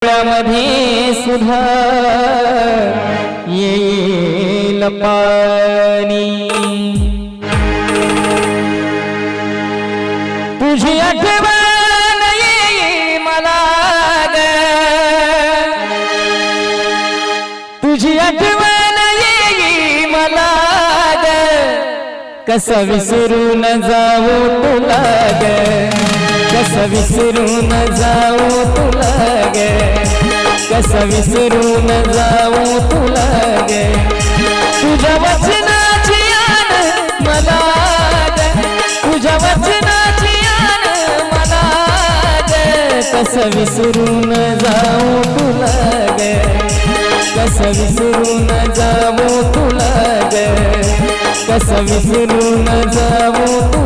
मध्ये सुद्धा येईल पाणी, तुझी आठवण येईल मला ग, तुझी आठवण येईल मला ग, कसं विसरून जाऊ तुला ग, कसं विसरून जाऊ तुला ग, कसं विसरून जाऊ तुला ग, तुझ्या वचनाची आण मला ग, तुझ्या वचनाची आण मला ग, कसं विसरून जाऊ तुला ग, कसं विसरून जाऊ तुला ग, कसं विसरून जाऊ